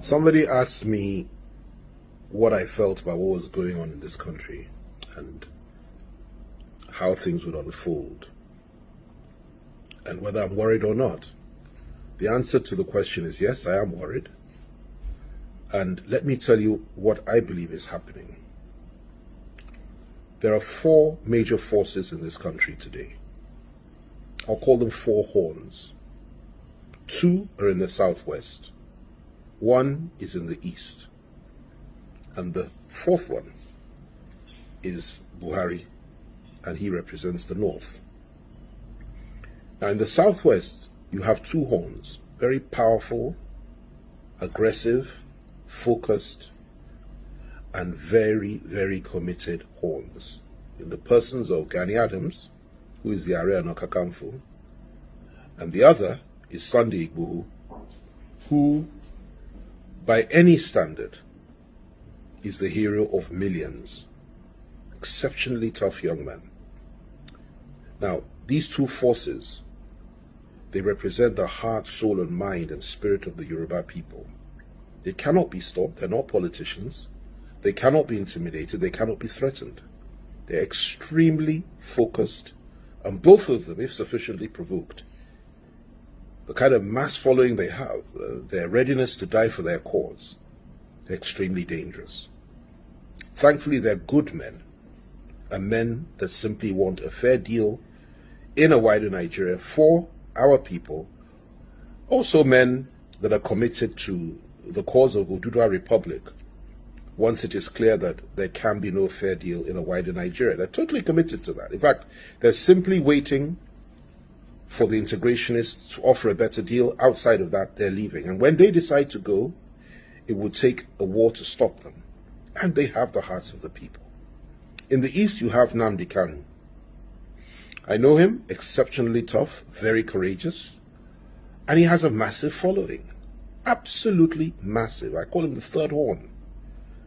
Somebody asked me what I felt about what was going on in this country and how things would unfold and whether I'm worried or not. The answer to the question is yes, I am worried. And let me tell you what I believe is happening. There are four major forces in this country today. I'll call them four horns. Two are in the southwest. One is in the east. And the fourth one is Buhari, and he represents the north. Now in the southwest, you have two horns, very powerful, aggressive, focused, and very, very committed horns. In the persons of Gani Adams, who is the Ààrẹ Ọ̀nà Kakanfò, and the other is Sunday Igboho, who, by any standard, is the hero of millions. Exceptionally tough young man. Now, these two forces, they represent the heart, soul, and mind and spirit of the Yoruba people. They cannot be stopped. They're not politicians. They cannot be intimidated. They cannot be threatened. They're extremely focused, and both of them, if sufficiently provoked, the kind of mass following they have, their readiness to die for their cause, they're extremely dangerous. Thankfully, they're good men, and men that simply want a fair deal in a wider Nigeria for our people. Also men that are committed to the cause of Oduduwa Republic once it is clear that there can be no fair deal in a wider Nigeria. They're totally committed to that. In fact, they're simply waiting for the integrationists to offer a better deal. Outside of that, they're leaving. And when they decide to go, it would take a war to stop them. And they have the hearts of the people. In the east, you have Nnamdi Kanu. I know him, exceptionally tough, very courageous, and he has a massive following. Absolutely massive. I call him the third horn.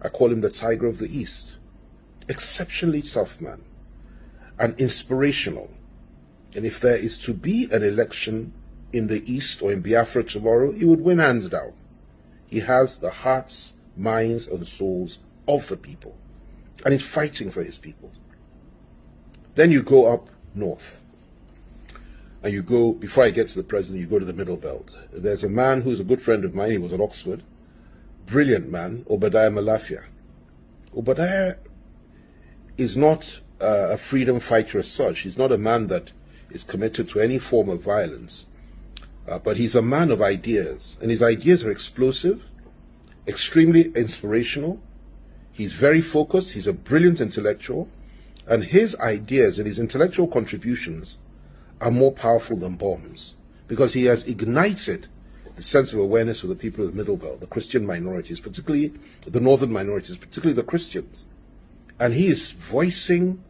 I call him the Tiger of the East. Exceptionally tough man and inspirational. And if there is to be an election in the East or in Biafra tomorrow, he would win hands down. He has the hearts, minds, and souls of the people, and he's fighting for his people. Then you go up north, and you go, before I get to the president, you go to the Middle Belt. There's a man who's a good friend of mine. He was at Oxford. Brilliant man, Obadiah Malafia. Obadiah is not a freedom fighter as such. He's not a man that is committed to any form of violence, but he's a man of ideas, and his ideas are explosive, extremely inspirational. He's very focused. He's a brilliant intellectual, and his ideas and his intellectual contributions are more powerful than bombs, because he has ignited the sense of awareness of the people of the Middle Belt, the Christian minorities, particularly the northern minorities, particularly the Christians. And he is voicing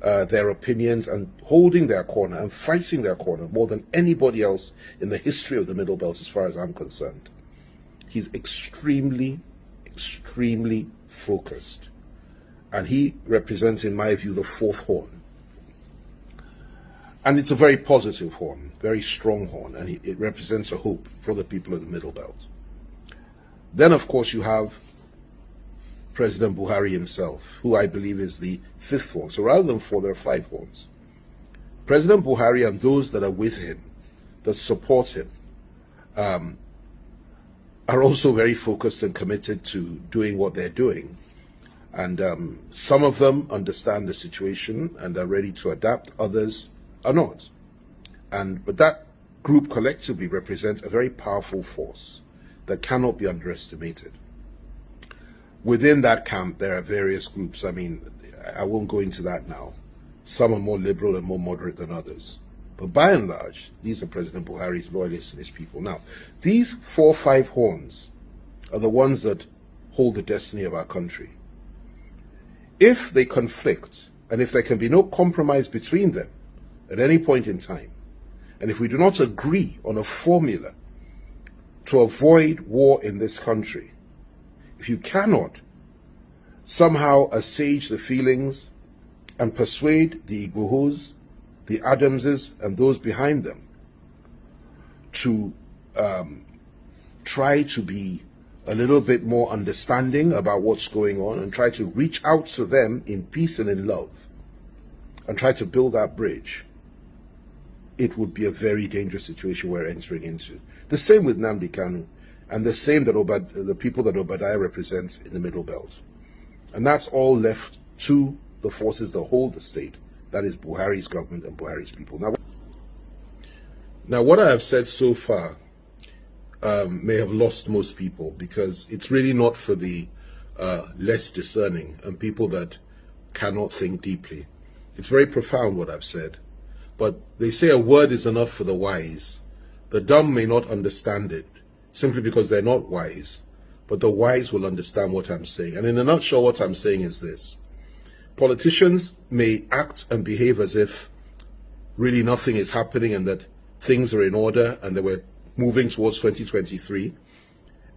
their opinions and holding their corner and fighting their corner more than anybody else in the history of the Middle Belt, as far as I'm concerned. He's extremely, extremely focused. And he represents, in my view, the fourth horn. And it's a very positive horn, very strong horn, and it represents a hope for the people of the Middle Belt. Then, of course, you have President Buhari himself, who I believe is the fifth horn. So rather than four, there are five horns. President Buhari and those that are with him, that support him, are also very focused and committed to doing what they're doing. And some of them understand the situation and are ready to adapt. Others are not. But that group collectively represents a very powerful force that cannot be underestimated. Within that camp, there are various groups. I mean, I won't go into that now. Some are more liberal and more moderate than others. But by and large, these are President Buhari's loyalists and his people. Now, these 4 or 5 horns are the ones that hold the destiny of our country. If they conflict, and if there can be no compromise between them at any point in time, and if we do not agree on a formula to avoid war in this country, if you cannot somehow assuage the feelings and persuade the Igbohos, the Adamses, and those behind them to try to be a little bit more understanding about what's going on and try to reach out to them in peace and in love and try to build that bridge, it would be a very dangerous situation we're entering into. The same with Nnamdi Kanu, and the same that the people that Obadiah represents in the Middle Belt. And that's all left to the forces that hold the state, that is Buhari's government and Buhari's people. Now what I have said so far may have lost most people, because it's really not for the less discerning and people that cannot think deeply. It's very profound what I've said, but they say a word is enough for the wise. The dumb may not understand it simply because they're not wise, but the wise will understand what I'm saying. And in a nutshell, what I'm saying is this: politicians may act and behave as if really nothing is happening and that things are in order and that we're moving towards 2023,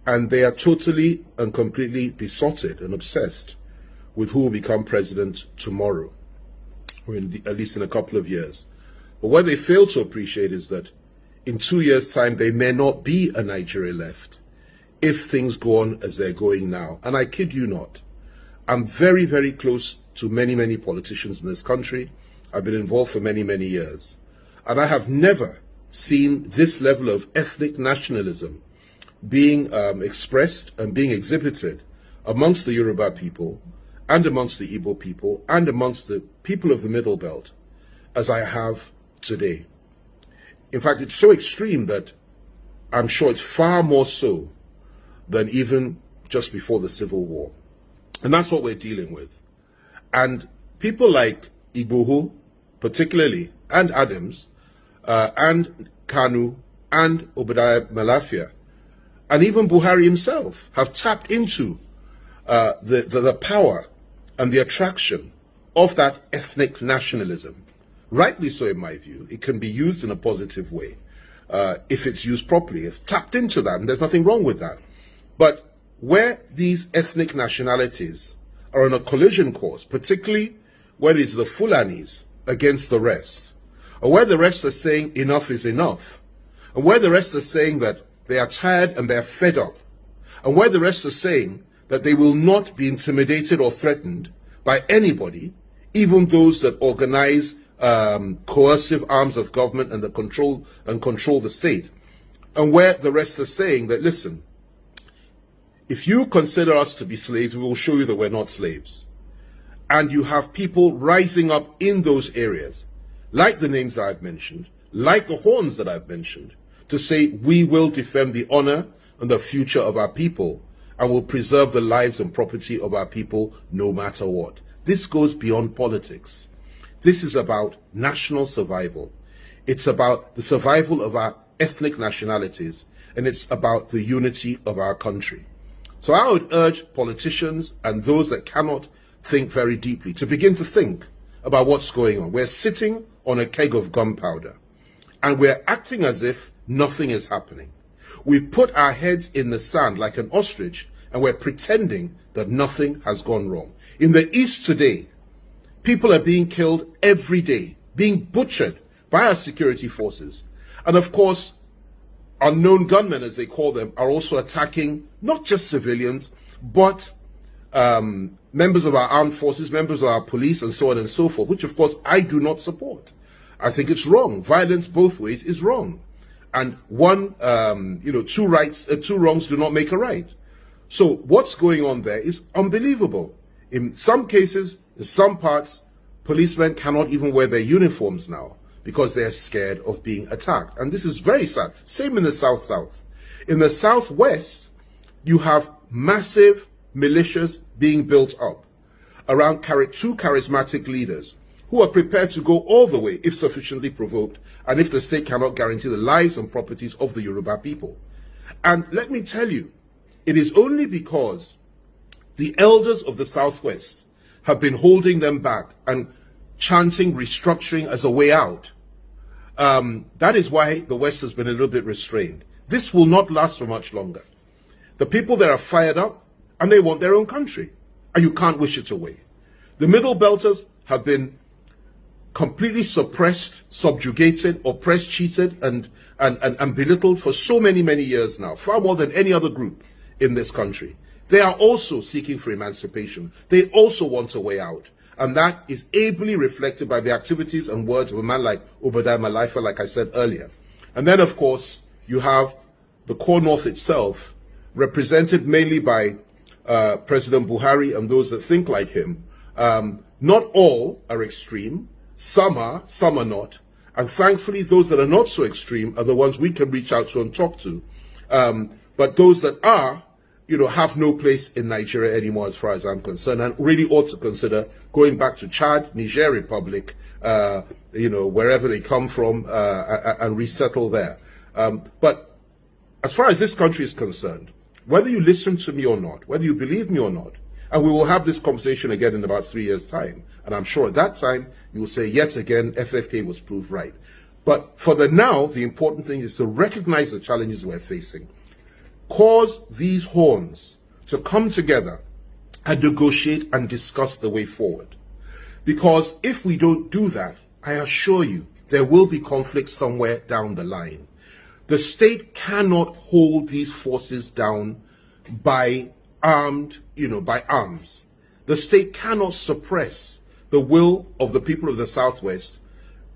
and they are totally and completely besotted and obsessed with who will become president tomorrow, or at least in a couple of years. But what they fail to appreciate is that in 2 years' time, there may not be a Nigeria left if things go on as they're going now. And I kid you not, I'm very, very close to many, many politicians in this country. I've been involved for many, many years. And I have never seen this level of ethnic nationalism being expressed and being exhibited amongst the Yoruba people and amongst the Igbo people and amongst the people of the Middle Belt as I have today. In fact, it's so extreme that I'm sure it's far more so than even just before the Civil War. And that's what we're dealing with. And people like Igboho, particularly, and Adams, and Kanu, and Obadiah Malafia, and even Buhari himself have tapped into the power and the attraction of that ethnic nationalism. Rightly so, in my view. It can be used in a positive way if it's used properly. It's tapped into that, and there's nothing wrong with that. But where these ethnic nationalities are on a collision course, particularly when it's the Fulanis against the rest, or where the rest are saying enough is enough, and where the rest are saying that they are tired and they're fed up, and where the rest are saying that they will not be intimidated or threatened by anybody, even those that organize coercive arms of government and control the state, and where the rest are saying that, listen, if you consider us to be slaves, we will show you that we're not slaves. And you have people rising up in those areas, like the names that I've mentioned, like the horns that I've mentioned, to say we will defend the honor and the future of our people and will preserve the lives and property of our people no matter what. This goes beyond politics. This is about national survival. It's about the survival of our ethnic nationalities, and it's about the unity of our country. So I would urge politicians and those that cannot think very deeply to begin to think about what's going on. We're sitting on a keg of gunpowder, and we're acting as if nothing is happening. We've put our heads in the sand like an ostrich, and we're pretending that nothing has gone wrong. In the East today, people are being killed every day, being butchered by our security forces. And of course, unknown gunmen, as they call them, are also attacking not just civilians, but members of our armed forces, members of our police, and so on and so forth, which of course I do not support. I think it's wrong. Violence both ways is wrong. And two wrongs do not make a right. So what's going on there is unbelievable. In some cases, in some parts, policemen cannot even wear their uniforms now because they're scared of being attacked. And this is very sad. Same in the South. In the Southwest, you have massive militias being built up around two charismatic leaders who are prepared to go all the way if sufficiently provoked and if the state cannot guarantee the lives and properties of the Yoruba people. And let me tell you, it is only because the elders of the Southwest have been holding them back and chanting restructuring as a way out. That is why the West has been a little bit restrained. This will not last for much longer. The people there are fired up and they want their own country, and you can't wish it away. The Middle Belters have been completely suppressed, subjugated, oppressed, cheated, and belittled for so many, many years now, far more than any other group in this country. They are also seeking for emancipation. They also want a way out. And that is ably reflected by the activities and words of a man like Obadiah Malaifa, like I said earlier. And then, of course, you have the core North itself, represented mainly by President Buhari and those that think like him. Not all are extreme. Some are not. And thankfully, those that are not so extreme are the ones we can reach out to and talk to. But those that are, have no place in Nigeria anymore, as far as I'm concerned, and really ought to consider going back to Chad, Niger Republic, wherever they come from, and resettle there. But as far as this country is concerned, whether you listen to me or not, whether you believe me or not, and we will have this conversation again in about 3 years' time, and I'm sure at that time you will say, yet again, FFK was proved right. But for the now, the important thing is to recognize the challenges we're facing, cause these horns to come together and negotiate and discuss the way forward. Because if we don't do that, I assure you, there will be conflict somewhere down the line. The state cannot hold these forces down by arms. The state cannot suppress the will of the people of the Southwest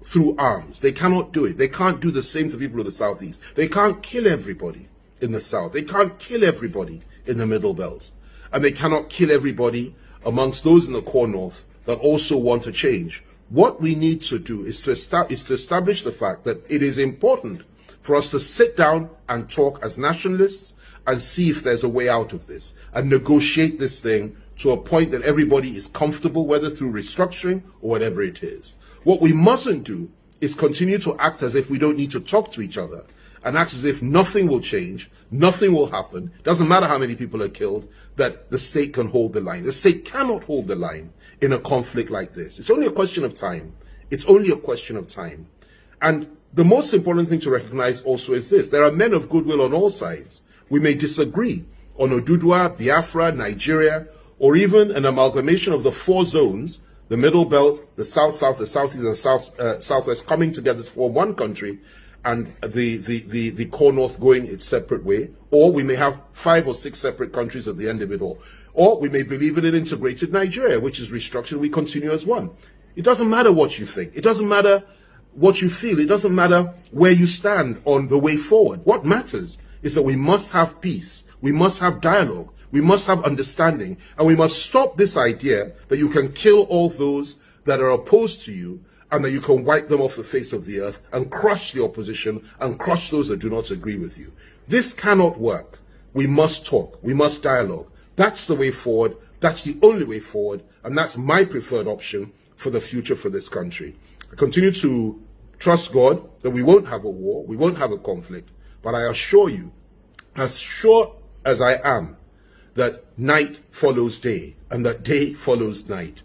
through arms. They cannot do it. They can't do the same to the people of the Southeast. They can't kill everybody in the South. They can't kill everybody in the Middle Belt. And they cannot kill everybody amongst those in the core North that also want to change. What we need to do is to establish the fact that it is important for us to sit down and talk as nationalists and see if there's a way out of this and negotiate this thing to a point that everybody is comfortable, whether through restructuring or whatever it is. What we mustn't do is continue to act as if we don't need to talk to each other and act as if nothing will change, nothing will happen, doesn't matter how many people are killed, that the state can hold the line. The state cannot hold the line in a conflict like this. It's only a question of time. It's only a question of time. And the most important thing to recognize also is this. There are men of goodwill on all sides. We may disagree on Oduduwa, Biafra, Nigeria, or even an amalgamation of the 4 zones, the Middle Belt, the South-South, the Southeast, and Southwest coming together to form one country, and the core North going its separate way. Or we may have 5 or 6 separate countries at the end of it all. Or we may believe in an integrated Nigeria, which is restructured, we continue as one. It doesn't matter what you think. It doesn't matter what you feel. It doesn't matter where you stand on the way forward. What matters is that we must have peace. We must have dialogue. We must have understanding. And we must stop this idea that you can kill all those that are opposed to you and that you can wipe them off the face of the earth and crush the opposition and crush those that do not agree with you. This cannot work. We must talk. We must dialogue. That's the way forward. That's the only way forward. And that's my preferred option for the future for this country. I continue to trust God that we won't have a war, we won't have a conflict, but I assure you, as sure as I am, that night follows day and that day follows night.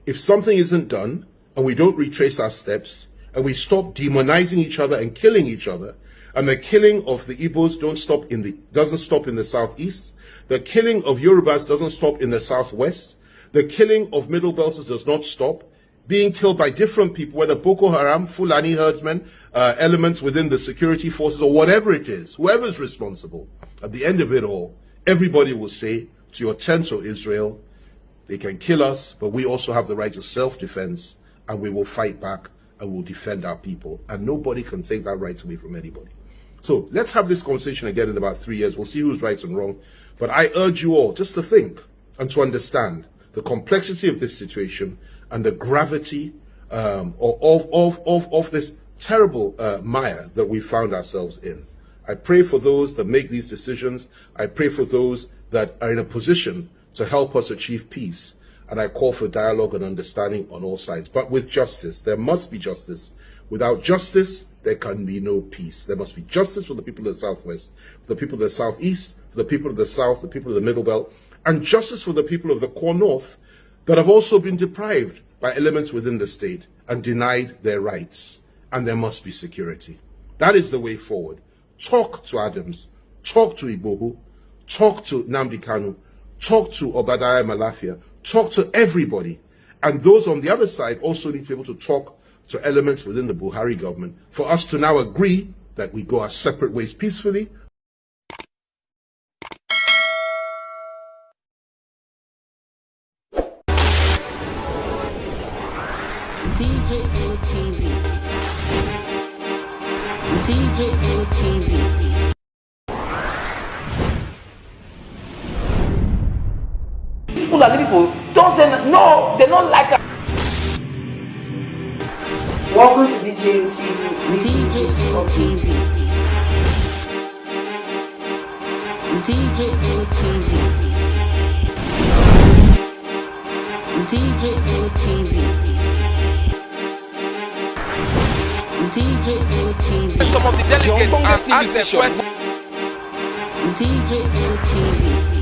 If something isn't done and we don't retrace our steps and we stop demonizing each other and killing each other, and the killing of the Igbos doesn't stop in the Southeast, the killing of Yorubas doesn't stop in the Southwest, the killing of Middle Belters does not stop, being killed by different people, whether Boko Haram, Fulani herdsmen, elements within the security forces, or whatever it is, whoever's responsible, at the end of it all, everybody will say to your tents, O Israel, they can kill us, but we also have the right to self-defense, and we will fight back, and we'll defend our people. And nobody can take that right away from anybody. So let's have this conversation again in about 3 years. We'll see who's right and wrong. But I urge you all just to think and to understand the complexity of this situation and the gravity of this terrible mire that we found ourselves in. I pray for those that make these decisions. I pray for those that are in a position to help us achieve peace. And I call for dialogue and understanding on all sides, but with justice. There must be justice. Without justice, there can be no peace. There must be justice for the people of the Southwest, for the people of the Southeast, for the people of the South, the people of the Middle Belt, and justice for the people of the core North that have also been deprived by elements within the state and denied their rights. And there must be security. That is the way forward. Talk to Adams, talk to Igboho, talk to Nnamdi Kanu, talk to Obadiah Malafia, talk to everybody And those on the other side also need to be able to talk to elements within the Buhari government for us to now agree that we go our separate ways peacefully. People are people don't say no, they don't like us. Welcome to DJ TV. DJ TV. DJ TV. DJ TV. DJ TV. Some of the delegates and ask the question. DJ TV.